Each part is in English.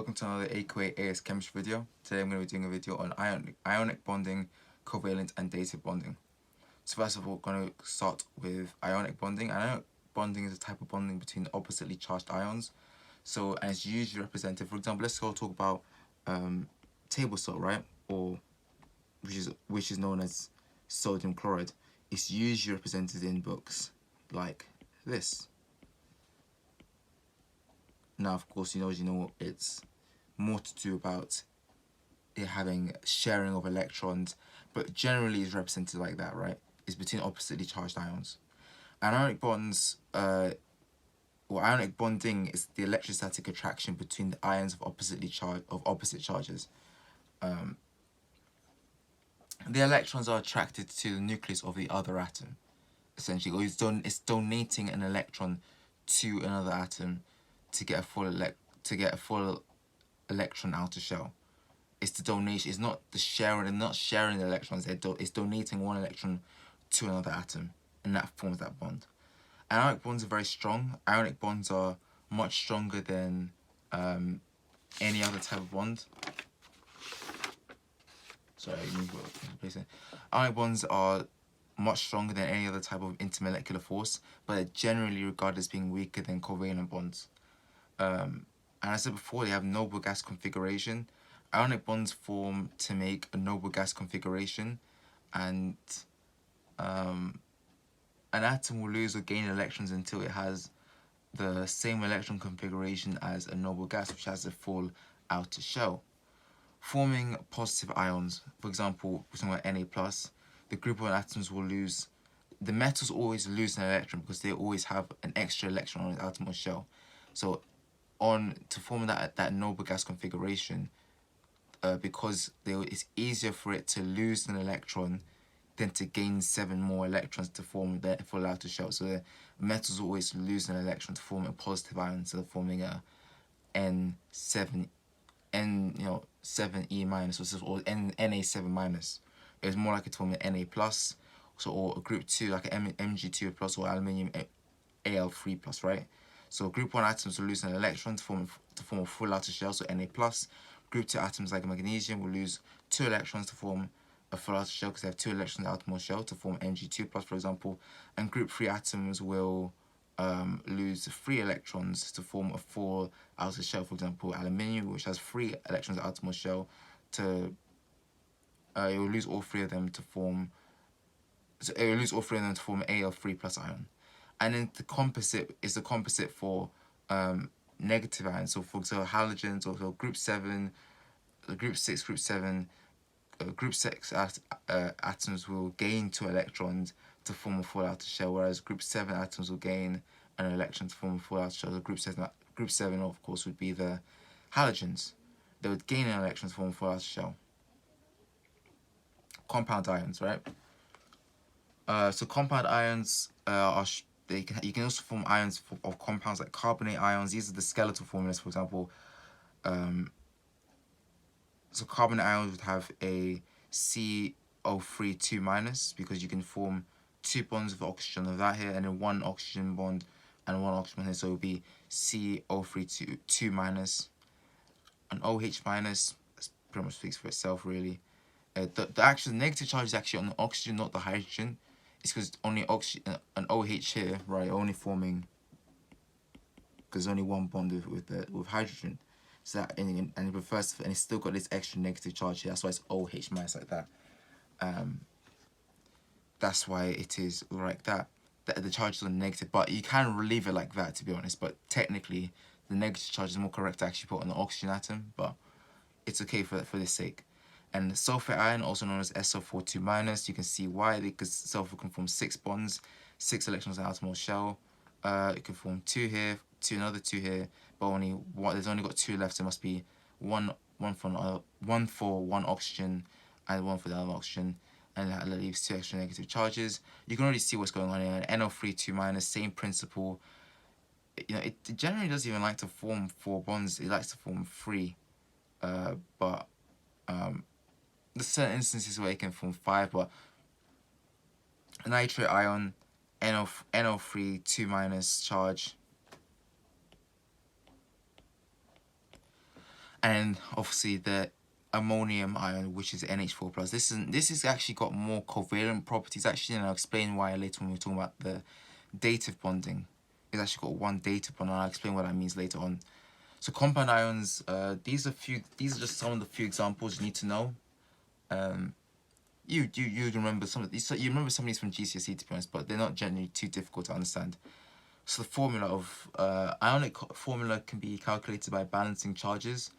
welcome to another AQA AS chemistry video. Today I'm going to be doing a video on ionic bonding, covalent and dative bonding. So first of all, we're going to start with ionic bonding. Ionic bonding is a type of bonding between oppositely charged ions. So, and it's usually represented, for example, let's go talk about table salt, right? Or which is known as sodium chloride. It's usually represented in books like this. Now, of course, you know it's more to do about it having sharing of electrons, but generally it's represented like that, right? It's between oppositely charged ions. Ionic bonds, ionic bonding is the electrostatic attraction between the ions of opposite charges. The electrons are attracted to the nucleus of the other atom, essentially, or it's donating an electron to another atom to get a full electron outer shell. It's the donation. It's not the sharing. They're not sharing the electrons. It's donating one electron to another atom, and that forms that bond. Ionic bonds are very strong. Ionic bonds are much stronger than any other type of bond. Sorry, ionic bonds are much stronger than any other type of intermolecular force, but they're generally regarded as being weaker than covalent bonds. And as I said before, they have noble gas configuration. Ionic bonds form to make a noble gas configuration, and an atom will lose or gain electrons until it has the same electron configuration as a noble gas, which has a full outer shell, forming positive ions. For example, we're talking about Na+, the group of atoms will lose, the metals always lose an electron because they always have an extra electron on the outermost shell. So to form that noble gas configuration, because it's easier for it to lose an electron than to gain 7 more electrons to form the full outer shell. So the metals always lose an electron to form a positive ion instead of forming a N7E minus or Na7 minus. It was more likely to form an Na plus, or a group 2 like an Mg2 plus or aluminium Al3 plus, right? So group 1 atoms will lose an electron to form a full outer shell, so Na plus. Group 2 atoms like magnesium will lose 2 electrons to form a full outer shell because they have 2 electrons in the outermost shell to form Mg2 plus, for example. And group 3 atoms will lose 3 electrons to form a full outer shell, for example, aluminium, which has 3 electrons in the outermost shell, it will lose all 3 of them to form. So it will lose all 3 of them to form an Al3 plus ion. And then the composite is the composite for negative ions. So for example, halogens, or so group 7, group 6, group 7, group 6 atoms will gain 2 electrons to form a full outer shell, whereas group 7 atoms will gain an electron to form a full outer shell. So group 7 of course would be the halogens. They would gain an electron to form a full outer shell. Compound ions, right? So compound ions you can also form ions of compounds like carbonate ions. These are the skeletal formulas, for example. So carbonate ions would have a CO3 2 minus because you can form 2 bonds of oxygen of that here, and then 1 oxygen bond and 1 oxygen here. So it would be CO3 2 minus. An OH minus, pretty much speaks for itself, really. The actual negative charge is actually on the oxygen, not the hydrogen. It's because only an OH here, right, only forming, because there's only 1 bond with hydrogen. So that and it refers to, and it's still got this extra negative charge here. That's why it's OH minus like that. That's why it is like that. The charge is on negative, but you can relieve it like that, to be honest. But technically, the negative charge is more correct to actually put on the oxygen atom, but it's okay for this sake. And the sulfate ion, also known as SO4 2 minus, you can see why, because sulfur can form 6 bonds, 6 electrons in the outermost shell. It can form 2 here, another 2 here, but only one. There's only got 2 left, so it must be one for one oxygen and 1 for the other oxygen, and that leaves 2 extra negative charges. You can already see what's going on here. NO3 2 minus, same principle. It generally doesn't even like to form 4 bonds. It likes to form 3, but there's certain instances where it can form 5, but nitrate ion, NO3 2 minus charge. And obviously the ammonium ion, which is NH4 plus. This is actually got more covalent properties actually, and I'll explain why later when we're talking about the dative bonding. It's actually got one dative bond, and I'll explain what that means later on. So compound ions, these are just some of the few examples you need to know. You remember some of these. So you remember some of these from GCSE to be honest, but they're not generally too difficult to understand. So the formula of ionic formula can be calculated by balancing charges.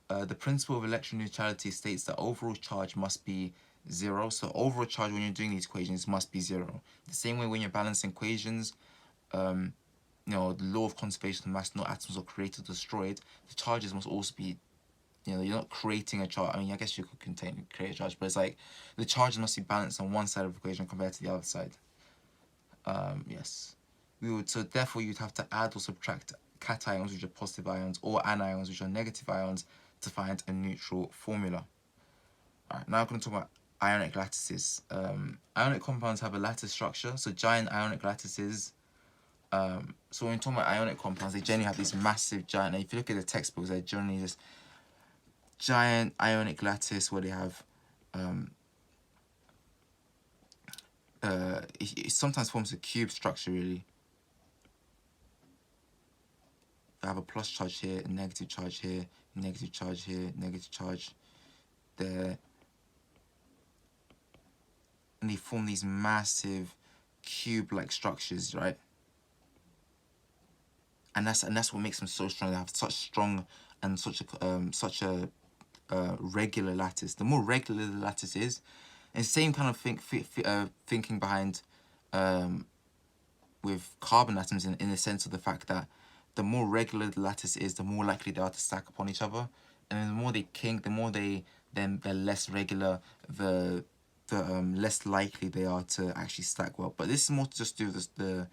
The principle of electron neutrality states that overall charge must be 0. So overall charge when you're doing these equations must be 0. The same way when you're balancing equations, you know, the law of conservation of mass, no atoms are created or destroyed. The charges must also be, you know, you're not creating a charge. I mean, I guess you could create a charge, but it's like the charges must be balanced on one side of the equation compared to the other side. Yes. So therefore you'd have to add or subtract cations, which are positive ions, or anions, which are negative ions, to find a neutral formula. Alright, now I'm going to talk about ionic lattices. Ionic compounds have a lattice structure, so giant ionic lattices. So when we're talking about ionic compounds, they generally have these massive giant, and if you look at the textbooks, they're generally this giant ionic lattice where they have it sometimes forms a cube structure really. I have a plus charge here, a negative charge here, negative charge here, negative charge there. And they form these massive cube-like structures, right? And that's what makes them so strong. They have such strong and such a regular lattice. The more regular the lattice is, and the same kind of thinking behind with carbon atoms in the sense of the fact that the more regular the lattice is, the more likely they are to stack upon each other, and the more they kink, the more they're less regular, the less likely they are to actually stack well. But this is more to just do with the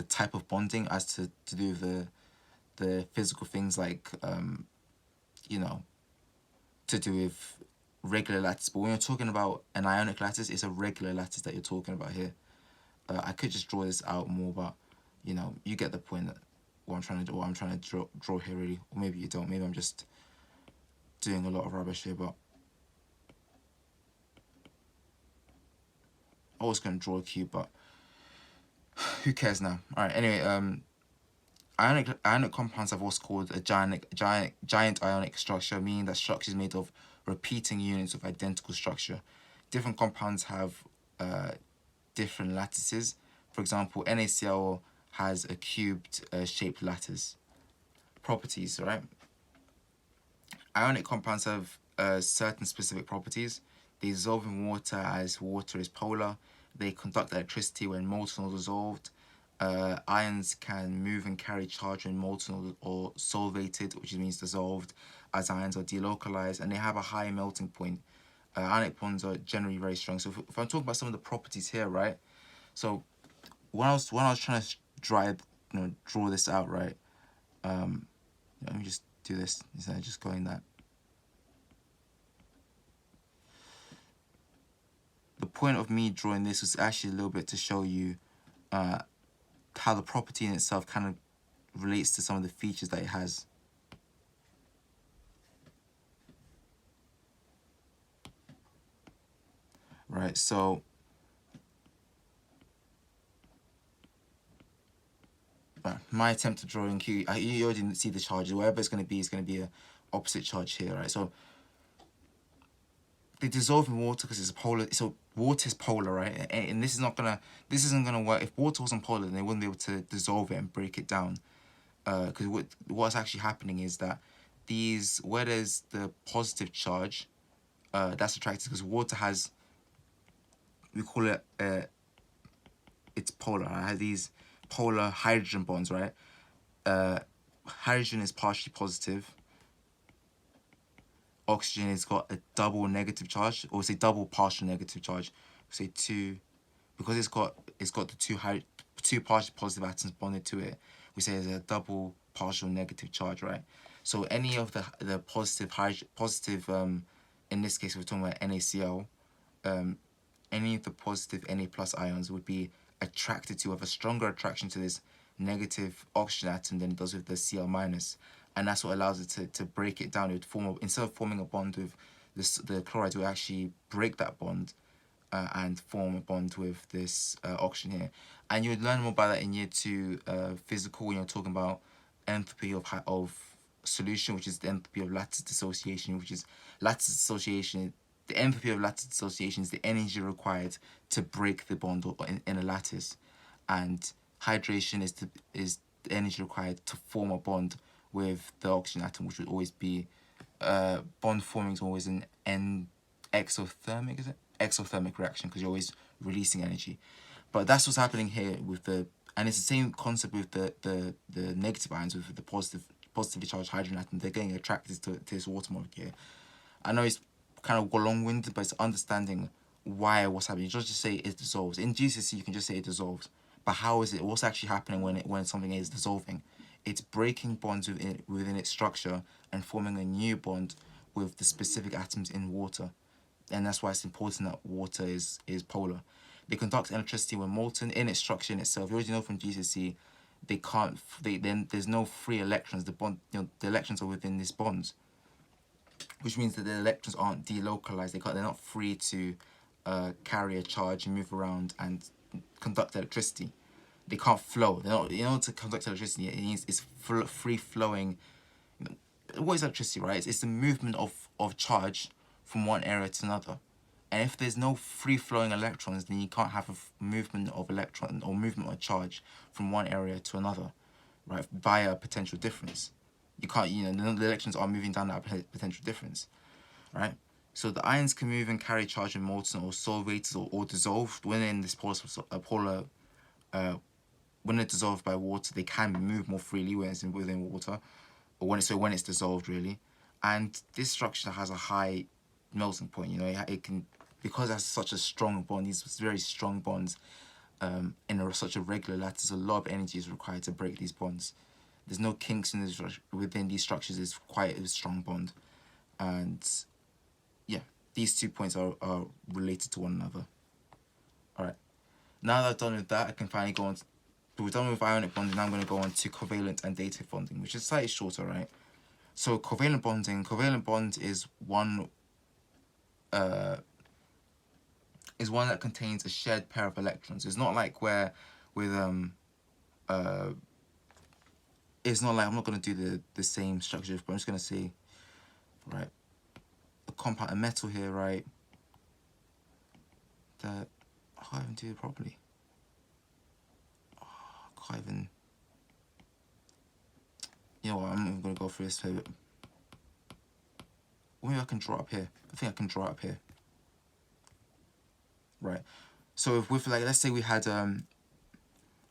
type of bonding as to do with the physical things like you know, to do with regular lattice. But when you're talking about an ionic lattice, it's a regular lattice that you're talking about here. I could just draw this out more, but you know, you get the point that what I'm trying to draw here really, or maybe you don't. Maybe I'm just doing a lot of rubbish here, but I was going to draw a cube, but who cares now? All right. Anyway, ionic compounds have what's called a giant ionic structure, meaning that structure is made of repeating units of identical structure. Different compounds have different lattices. For example, NaCl has a cubed shaped lattice. Properties, right? Ionic compounds have certain specific properties. They dissolve in water as water is polar. They conduct electricity when molten or dissolved. Ions can move and carry charge when molten or solvated, which means dissolved, as ions are delocalized, and they have a high melting point. Ionic bonds are generally very strong. So if I'm talking about some of the properties here, right? So when I was trying to draw this out, right? Let me just do this instead of just going that. The point of me drawing this was actually a little bit to show you how the property in itself kind of relates to some of the features that it has. Right, so my attempt to draw in Q, you already see the charges. Wherever it's going to be a opposite charge here, right? So they dissolve in water because it's a polar. So water is polar, right? And this isn't gonna work. If water wasn't polar, then they wouldn't be able to dissolve it and break it down. Because what's actually happening is that where there's the positive charge, that's attracted because water has, we call it it's polar. It has these polar hydrogen bonds, right? Hydrogen is partially positive. Oxygen has got a double negative charge, or say double partial negative charge. Say two, because it's got the two partially positive atoms bonded to it. We say there's a double partial negative charge, right? So any of the positive in this case we're talking about NaCl, any of the positive Na plus ions would be attracted to, have a stronger attraction to this negative oxygen atom than it does with the Cl minus. and that's what allows it to break it down. It would form instead of forming a bond with the chloride, it will actually break that bond and form a bond with this oxygen here. And you would learn more about that in year 2 physical, when you're talking about enthalpy of solution, which is the enthalpy of lattice dissociation, which is lattice dissociation. The enthalpy of lattice dissociation is the energy required to break the bond in a lattice, and hydration is the energy required to form a bond with the oxygen atom, which would always be bond forming is always an exothermic, is it? Exothermic reaction, because you're always releasing energy. But that's what's happening here with and it's the same concept with the negative ions, with the positively charged hydrogen atom. They're getting attracted to this water molecule. I know it's kind of long-winded, but it's understanding what's happening. You just say it dissolves. In GCSE, you can just say it dissolves. But how is it? What's actually happening when something is dissolving? It's breaking bonds within its structure and forming a new bond with the specific atoms in water. And that's why it's important that water is polar. They conduct electricity when molten in its structure in itself. You already know from GCSE, then there's no free electrons. The electrons are within these bonds, which means that the electrons aren't delocalized. They're not free to carry a charge and move around and conduct electricity. They can't flow. They're not, in order to conduct electricity, it's free flowing. What is electricity, right? It's the movement of charge from one area to another. And if there's no free flowing electrons, then you can't have a movement of electron or movement of charge from one area to another, right? Via a potential difference. You can't, the electrons are moving down that potential difference, right? So the ions can move and carry charge in molten or solvated or dissolved. When in this when they're dissolved by water, they can move more freely when it's within water, or when it's dissolved, really. And this structure has a high melting point. It can, because it has such a strong bond. These very strong bonds in such a regular lattice. A lot of energy is required to break these bonds. There's no kinks within these structures. It's quite a strong bond, and yeah, these 2 points are related to one another. All right. Now that I've done with that, I can finally go on. We're done with ionic bonding. Now I'm going to go on to covalent and dative bonding, which is slightly shorter, right? So covalent bond is one that contains a shared pair of electrons. It's not like where with it's not like, I'm not going to do the same structure, but I'm just going to say, right, a compound, a metal here, right, that I can't even do it properly. I can't even, you know what, I'm not going to go through this. Maybe I can draw up here. I think I can draw up here. Right. So if with, like, let's say we had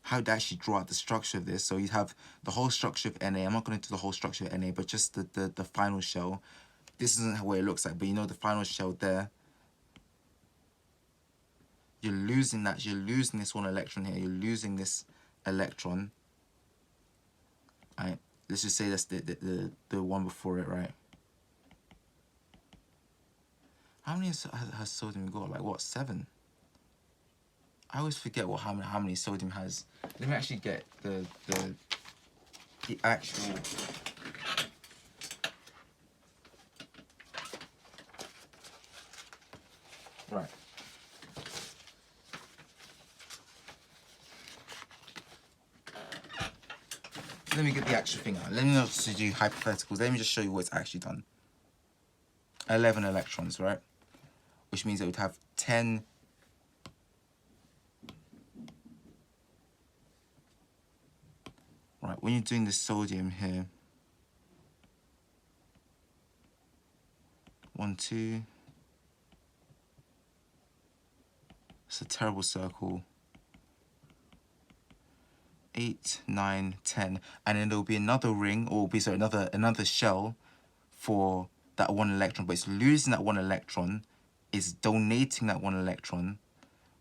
how to actually draw out the structure of this. So you have the whole structure of Na. I'm not going to do the whole structure of Na, but just the final shell. This isn't what it looks like, but the final shell there. You're losing that. You're losing this one electron here. You're losing this electron. Right. Let's just say that's the one before it, right? How many has sodium got? Like what, 7? I always forget how many sodium has. Let me actually get the actual. Right. Let me get the actual thing out. Let me not to do hypotheticals. Let me just show you what it's actually done. 11 electrons, right? Which means it would have 10. Right, when you're doing the sodium here, 1, 2. It's a terrible circle. 8, 9, 10, and then there'll be another ring, or another shell for that 1 electron, but it's losing that 1 electron, is donating that 1 electron,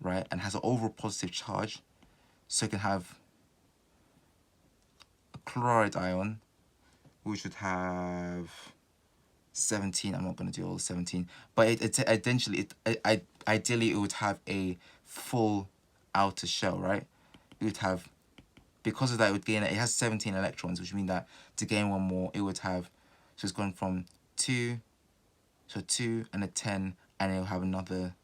right, and has an overall positive charge, so it can have a chloride ion, which would have 17. I'm not going to do all 17, but ideally it would have a full outer shell, right? It would have because of that, it would gain. It has 17 electrons, which means that to gain one more, it would have. So it's gone from 2, so 2 and a 10, and it'll have another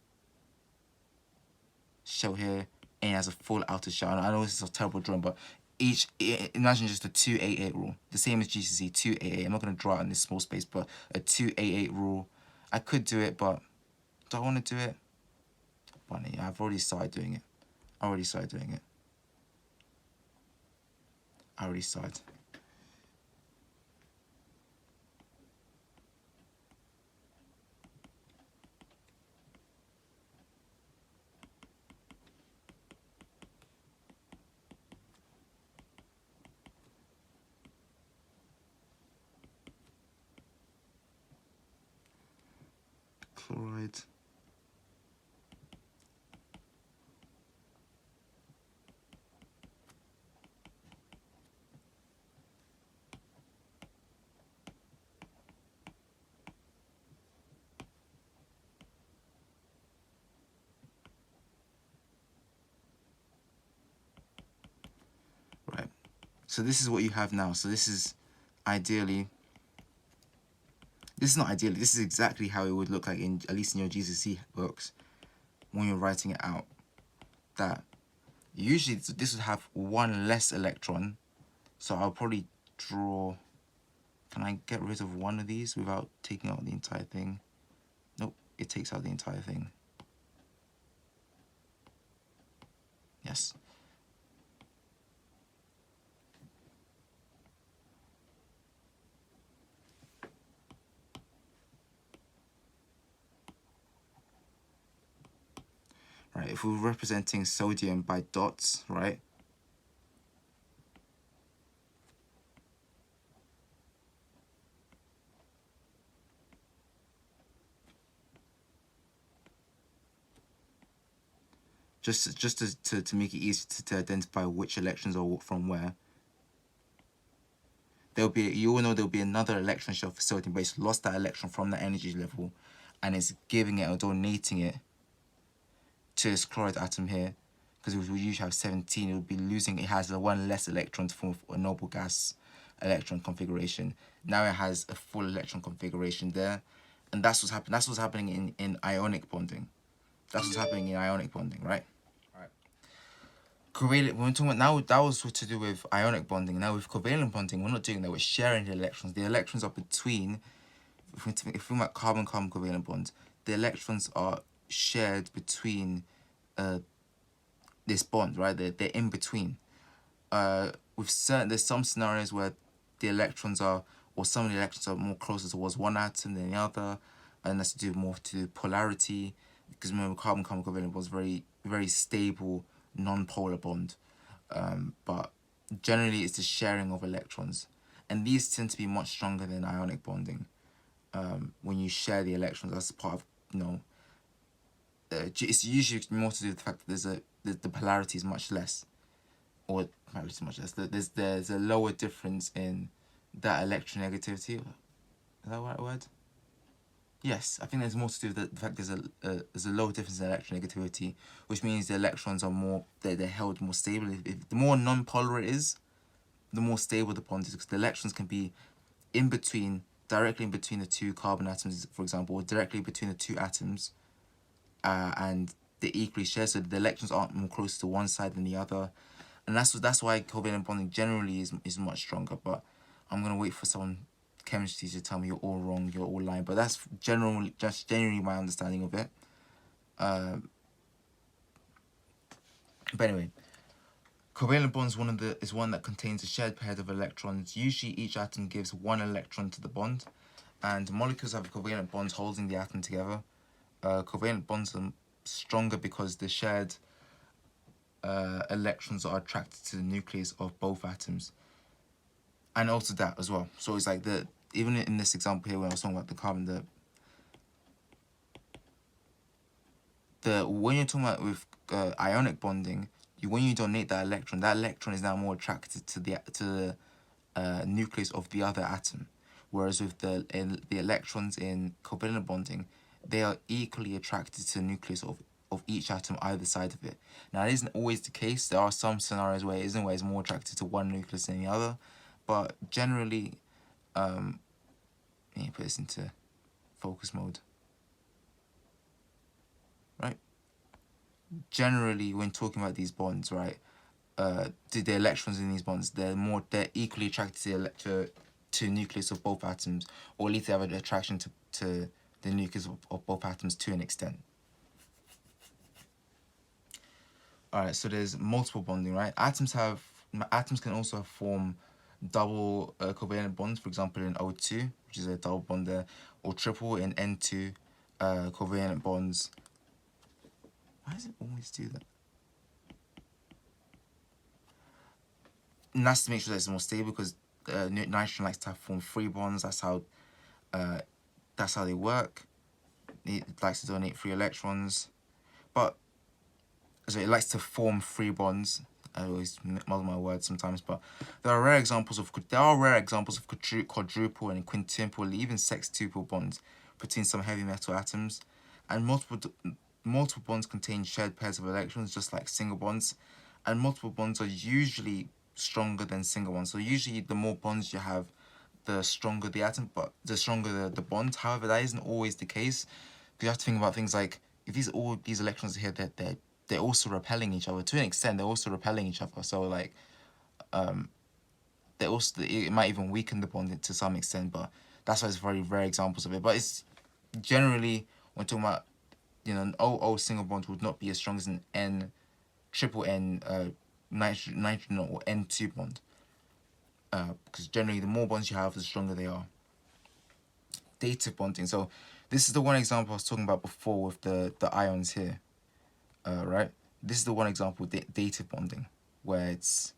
shell here, and it has a full outer shell. I know this is a terrible drawing, but imagine just a 288 rule, the same as GCC 288. I'm not going to draw it in this small space, but a 288 rule. I could do it, but do I want to do it? But yeah, I've already started doing it. I already started. Chloride. Right. So this is what you have now. So this is ideally. This is not ideally. This is exactly how it would look like in, at least in your GCC books, when you're writing it out. That usually this would have one less electron. So I'll probably draw. Can I get rid of one of these without taking out the entire thing? Nope, it takes out the entire thing. Yes. Right, if we're representing sodium by dots, right? Just to make it easy to identify which electrons are from where. There'll be, you all know there'll be another electron shell for sodium, but it's lost that electron from the energy level, and it's giving it or donating it to this chloride atom here, because we usually have 17. It would be losing. It has a one less electron to form a noble gas electron configuration. Now it has a full electron configuration there, and that's what's happening. That's what's happening in ionic bonding. That's what's happening in ionic bonding, right? Covalent, when we're talking about now, that was to do with ionic bonding. Now with covalent bonding, we're not doing that. We're sharing the electrons. The electrons are between. If we think about carbon-carbon covalent bonds, the electrons are shared between this bond, right? They're in between. There's some scenarios where the electrons are, or some of the electrons are more closer towards one atom than the other, and that's to do more to polarity. Because remember, carbon-carbon covalent bonds very very stable non-polar bond, but generally it's the sharing of electrons, and these tend to be much stronger than ionic bonding. When you share the electrons, that's part of, it's usually more to do with the fact that the polarity is much less, or polarity is much less. There's a lower difference in that electronegativity. Is that the right word? Yes, I think there's more to do with the fact there's a low difference in electronegativity, which means the electrons are more, they're held more stable. If the more non-polar it is, the more stable the bond is, because the electrons can be in between, directly in between the two carbon atoms, for example, or directly between the two atoms, and they equally share, so the electrons aren't more close to one side than the other, and that's why covalent bonding generally is much stronger. But I'm gonna wait for someone chemistry to tell me you're all wrong, you're all lying, but that's just generally my understanding of it. But anyway, covalent bond is one that contains a shared pair of electrons. Usually each atom gives one electron to the bond, and molecules have covalent bonds holding the atom together. Covalent bonds are stronger because the shared electrons are attracted to the nucleus of both atoms, and also that as well. So it's like even in this example here, when I was talking about the carbon, when you're talking about with ionic bonding, when you donate that electron is now more attracted to the nucleus of the other atom, whereas with the electrons in covalent bonding, they are equally attracted to the nucleus of of each atom either side of it. Now, it isn't always the case. There are some scenarios where it isn't, where it's more attracted to one nucleus than the other. But generally, let me put this into focus mode. Right? Generally, when talking about these bonds, right, the electrons in these bonds, they're equally attracted to the nucleus of both atoms, or at least they have an attraction to the nucleus of both atoms to an extent. Alright, so there's multiple bonding, right? Atoms can also form double covalent bonds, for example in O2, which is a double bond there, or triple in N2 covalent bonds. Why does it always do that? And that's to make sure that it's more stable, because nitrogen likes to form free bonds. That's how they work. It likes to donate free electrons, but so it likes to form free bonds. I always muddle my words sometimes, but there are rare examples of quadruple and quintuple, even sextuple bonds between some heavy metal atoms, and multiple bonds contain shared pairs of electrons, just like single bonds, and multiple bonds are usually stronger than single ones. So usually, the more bonds you have, the stronger the atom, but the stronger the bond. However, that isn't always the case. You have to think about things like, if all these electrons are here, they're also repelling each other. To an extent, they're also repelling each other. So like, it might even weaken the bond to some extent, but that's why it's very rare examples of it. But it's generally, when talking about, an O single bond would not be as strong as an N triple N nitrogen or N2 bond. Because generally, the more bonds you have, the stronger they are. Dative bonding. So this is the one example I was talking about before with the ions here. Right? This is the one example with dative bonding, where this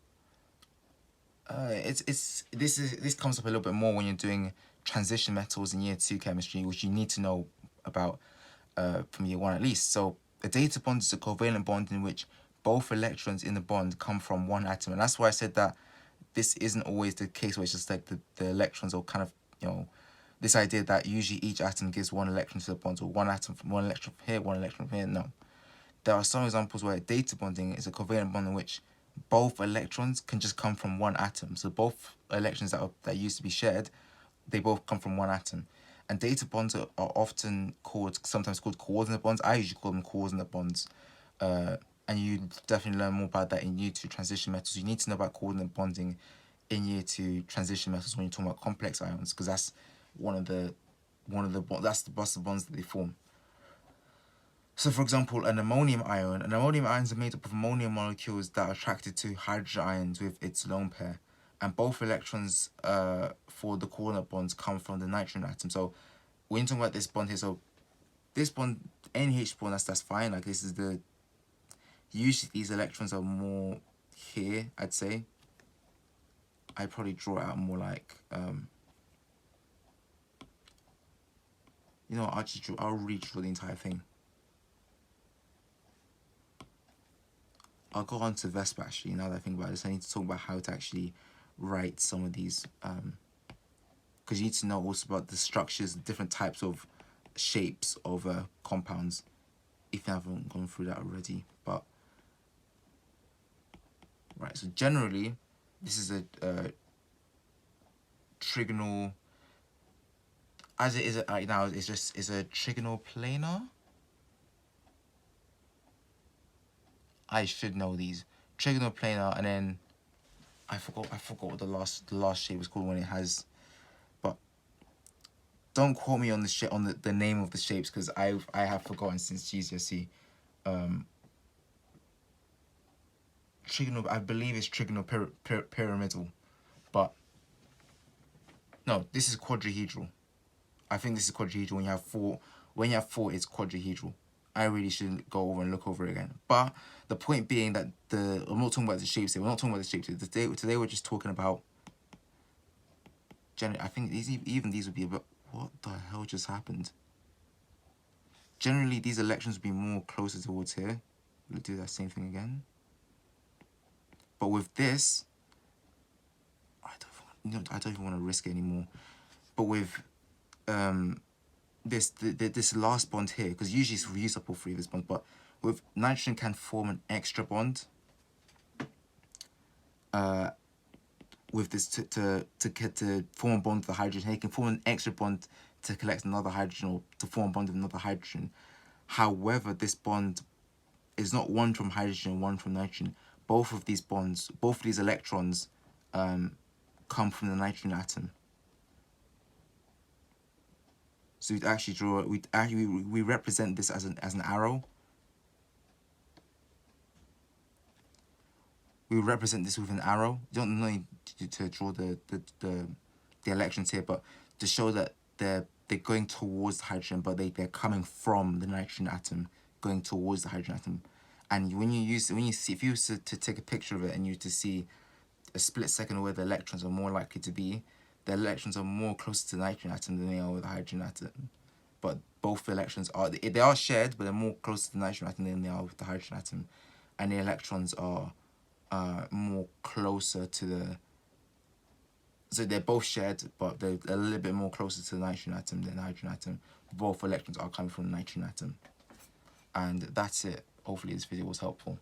comes up a little bit more when you're doing transition metals in year 2 chemistry, which you need to know about from year 1 at least. So a dative bond is a covalent bond in which both electrons in the bond come from one atom, and that's why I said that this isn't always the case, where it's just like the electrons, or kind of, this idea that usually each atom gives one electron to the bond, or one electron from here, one electron from here. No. There are some examples where dative bonding is a covalent bond in which both electrons can just come from one atom. So both electrons that used to be shared, they both come from one atom. And dative bonds are often sometimes called coordinate bonds. I usually call them coordinate bonds. And you definitely learn more about that in year 2 transition metals. You need to know about coordinate bonding in year 2 transition metals when you're talking about complex ions, because that's the bonds that they form. So, for example, an ammonium ions are made up of ammonium molecules that are attracted to hydrogen ions with its lone pair, and both electrons for the coordinate bonds come from the nitrogen atom. So, when you're talking about this bond here, so this bond, NH bond, that's fine. Like, this is usually these electrons are more here, I'd say. I'd probably draw it out more like, I'll redraw the entire thing. I'll go on to Vespa actually, now that I think about this. I need to talk about how to actually write some of these, because you need to know also about the structures, different types of shapes of compounds, if you haven't gone through that already. But, right, so generally, this is a trigonal, as it is right now, it's a trigonal planar. I should know these. Trigonal planar, and then I forgot what the last shape was called when it has, but don't quote me on the name of the shapes, because I have forgotten since GCSE. Trigonal, I believe it's trigonal pyramidal, but no, this is quadrihedral. I think this is quadrihedral. When you have four, it's quadrihedral. I really shouldn't go over and look over it again. But the point being that I'm not talking about the shapes here. We're not talking about the shapes here. Today we're just talking about. I think these would be a bit. What the hell just happened? Generally, these electrons would be more closer towards here. We'll do that same thing again. But with this, I don't even want to risk it anymore. But with this last bond here, because usually we use up all three of this bond, but with nitrogen can form an extra bond with this to form a bond with the hydrogen. It can form an extra bond to collect another hydrogen or to form a bond with another hydrogen. However, this bond is not one from hydrogen and one from nitrogen. Both of these bonds, both of these electrons come from the nitrogen atom. So we'd actually draw, we represent this as an arrow. We represent this with an arrow. You don't need to draw the electrons here, but to show that they're going towards the hydrogen, but they're coming from the nitrogen atom, going towards the hydrogen atom. And if you were to take a picture of it and you to see a split second where the electrons are more likely to be, the electrons are more closer to the nitrogen atom than they are with the hydrogen atom. But both the electrons they are shared, but they're more close to the nitrogen atom than they are with the hydrogen atom. And the electrons are more closer to the... So they're both shared, but they're a little bit more closer to the nitrogen atom than the hydrogen atom. Both electrons are coming from the nitrogen atom. And that's it. Hopefully this video was helpful.